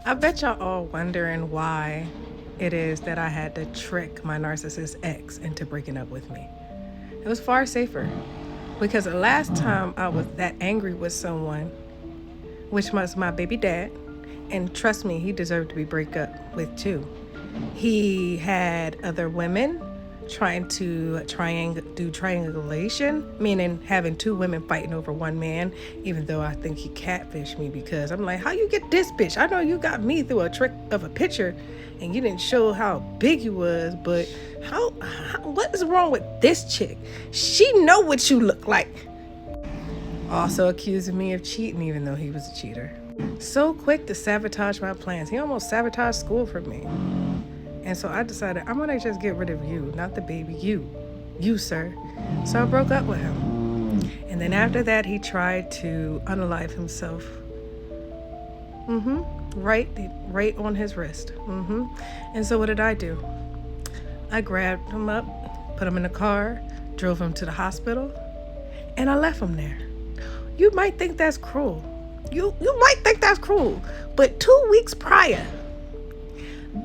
I bet y'all all wondering why it is that I had to trick my narcissist ex into breaking up with me. It was far safer because the last time I was that angry with someone, which was my baby dad, and trust me, he deserved to be break up with too. He had other women trying to do triangulation, meaning having two women fighting over one man, even though I think he catfished me because I'm like, how you get this bitch? I know you got me through a trick of a picture and you didn't show how big you was, but what is wrong with this chick? She know what you look like. Also accusing me of cheating even though he was a cheater. So quick to sabotage my plans. He almost sabotaged school for me. And so I decided I'm gonna just get rid of you, not the baby, you, sir. So I broke up with him. And then after that, he tried to unalive himself. Right on his wrist. And so what did I do? I grabbed him up, put him in the car, drove him to the hospital, and I left him there. You might think that's cruel. You might think that's cruel, but 2 weeks prior,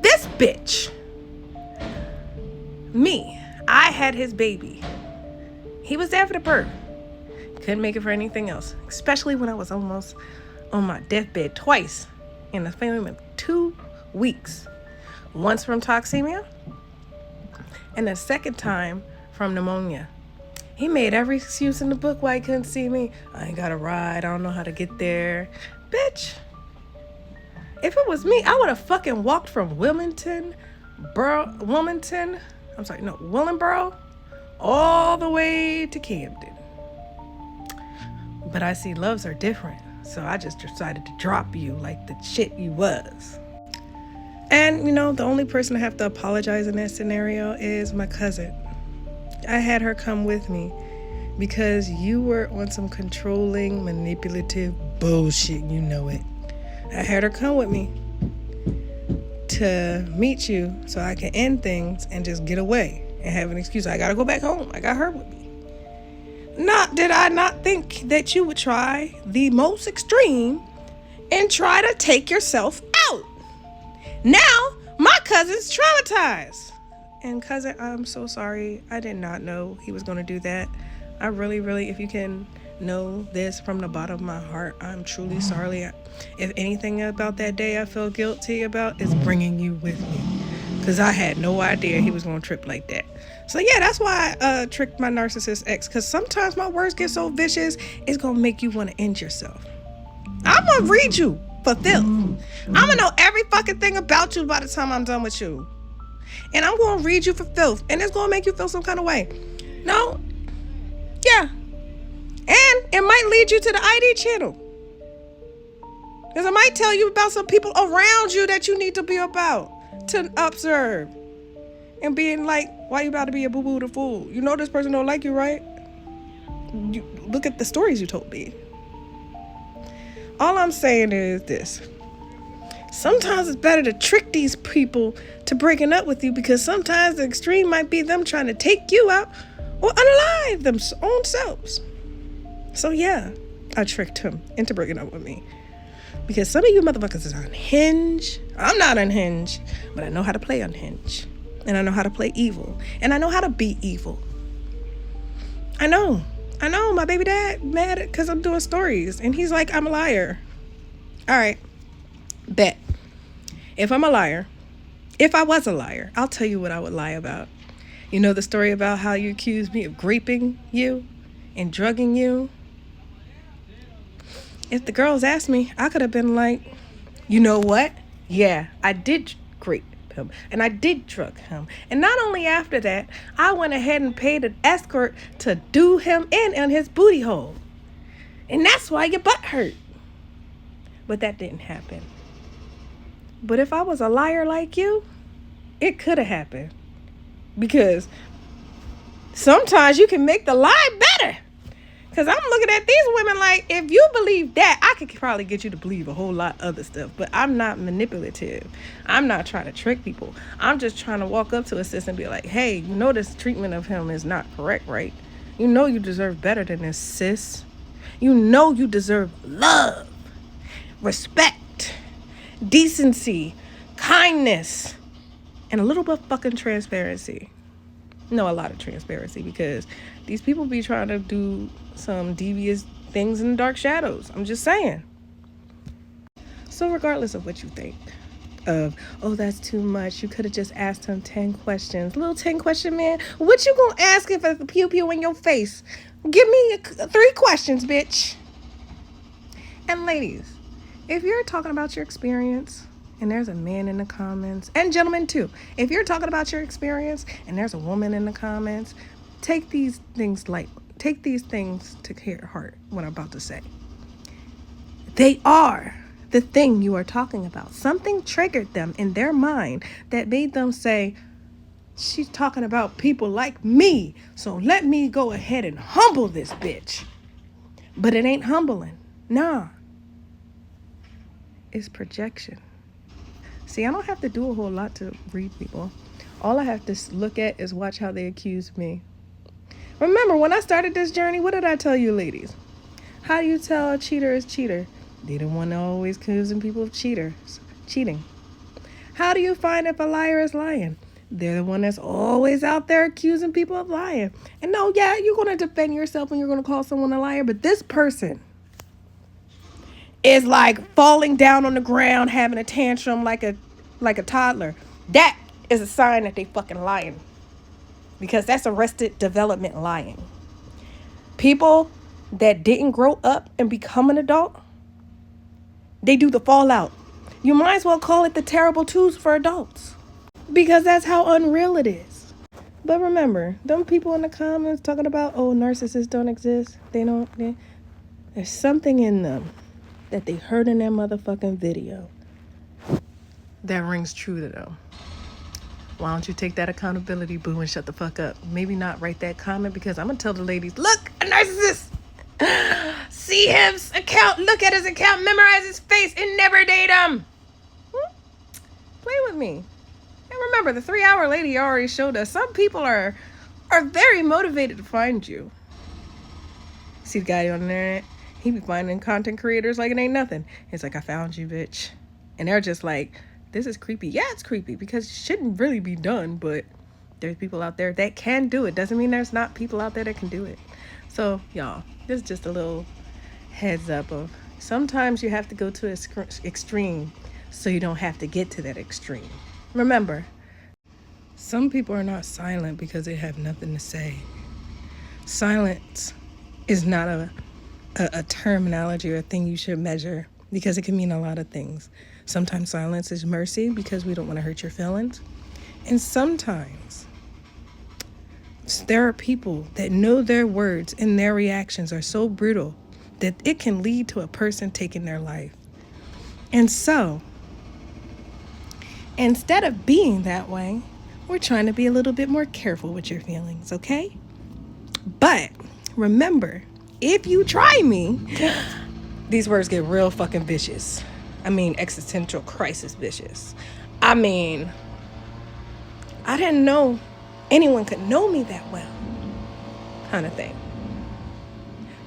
this bitch, I had his baby. He was there for the birth. Couldn't make it for anything else, especially when I was almost on my deathbed twice in a family of 2 weeks. Once from toxemia, and the second time from pneumonia. He made every excuse in the book why he couldn't see me. I ain't got a ride. I don't know how to get there. Bitch, if it was me, I would have fucking walked from Willingboro, all the way to Camden. But I see loves are different, so I just decided to drop you like the shit you was. And, the only person I have to apologize in that scenario is my cousin. I had her come with me because you were on some controlling, manipulative bullshit, you know it. I had her come with me to meet you so I can end things and just get away and have an excuse. I gotta go back home. I got her with me. Did I not think that you would try the most extreme and try to take yourself out. Now, my cousin's traumatized. And cousin, I'm so sorry. I did not know he was going to do that. I really, if you can know this from the bottom of my heart, I'm truly sorry. If anything about that day I feel guilty about is bringing you with me. Because I had no idea he was going to trip like that. So yeah, that's why I tricked my narcissist ex. Because sometimes my words get so vicious, it's going to make you want to end yourself. I'm going to read you for filth. I'm going to know every fucking thing about you by the time I'm done with you. And I'm going to read you for filth. And it's going to make you feel some kind of way. No. Yeah. And it might lead you to the ID channel. Because it might tell you about some people around you that you need to be about. To observe. And being like, why you about to be a boo-boo to fool? You know this person don't like you, right? You look at the stories you told me. All I'm saying is this. Sometimes it's better to trick these people to breaking up with you, because sometimes the extreme might be them trying to take you out or unalive them own selves. So yeah, I tricked him into breaking up with me. Because some of you motherfuckers is unhinged. I'm not unhinged, but I know how to play unhinged. And I know how to play evil. And I know how to be evil. I know my baby dad mad because I'm doing stories. And he's like, I'm a liar. All right. Bet. If I'm a liar, if I was a liar, I'll tell you what I would lie about. You know the story about how you accused me of graping you and drugging you? If the girls asked me, I could have been like, you know what? Yeah, I did grape him and I did drug him. And not only after that, I went ahead and paid an escort to do him in on his booty hole. And that's why your butt hurt. But that didn't happen. But if I was a liar like you, it could have happened. Because sometimes you can make the lie better. Because I'm looking at these women like, if you believe that, I could probably get you to believe a whole lot of other stuff. But I'm not manipulative. I'm not trying to trick people. I'm just trying to walk up to a sis and be like, hey, you know this treatment of him is not correct, right? You know you deserve better than this, sis. You know you deserve love, respect, decency, kindness, and a little bit of fucking transparency. No, a lot of transparency, because these people be trying to do some devious things in the dark shadows. I'm just saying. So regardless of what you think of, oh, that's too much, you could have just asked him 10 questions. Little 10 question man, what you gonna ask if it's a pew pew in your face? Give me 3 questions, bitch. And ladies, if you're talking about your experience and there's a man in the comments, and gentlemen too, if you're talking about your experience and there's a woman in the comments, take these things to heart, what I'm about to say. They are the thing you are talking about. Something triggered them in their mind that made them say, she's talking about people like me, so let me go ahead and humble this bitch. But it ain't humbling. Nah. It's projection. See, I don't have to do a whole lot to read people. All I have to look at is watch how they accuse me. Remember, when I started this journey, what did I tell you, ladies? How do you tell a cheater is cheater? They the one always accusing people of cheating. How do you find if a liar is lying? They're the one that's always out there accusing people of lying. And no, yeah, you're going to defend yourself and you're going to call someone a liar, but this person is like falling down on the ground, having a tantrum like a toddler. That is a sign that they fucking lying, because that's arrested development lying. People that didn't grow up and become an adult, they do the fallout. You might as well call it the terrible twos for adults, because that's how unreal it is. But remember, them people in the comments talking about, oh, narcissists don't exist. There's something in them that they heard in their motherfucking video that rings true to them. Why don't you take that accountability, boo, and shut the fuck up? Maybe not write that comment, because I'm going to tell the ladies, look, a narcissist. See his account, look at his account, memorize his face, and never date him. Play with me. And remember, the 3-hour lady already showed us some people are very motivated to find you. See the guy on the internet? He be finding content creators like it ain't nothing. It's like, I found you, bitch. And they're just like, this is creepy. Yeah, it's creepy, because it shouldn't really be done, but there's people out there that can do it. Doesn't mean there's not people out there that can do it. So, y'all, this is just a little heads up of sometimes you have to go to an extreme so you don't have to get to that extreme. Remember, some people are not silent because they have nothing to say. Silence is not a terminology or a thing you should measure, because it can mean a lot of things. Sometimes silence is mercy, because we don't want to hurt your feelings. And sometimes there are people that know their words and their reactions are so brutal that it can lead to a person taking their life. And so, instead of being that way, we're trying to be a little bit more careful with your feelings, okay? But remember, if you try me, these words get real fucking vicious. I mean, existential crisis vicious. I mean, I didn't know anyone could know me that well, kind of thing.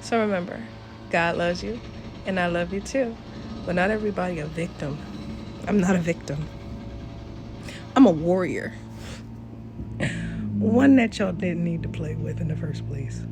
So remember, God loves you, and I love you too. But not everybody a victim. I'm not a victim. I'm a warrior. One that y'all didn't need to play with in the first place.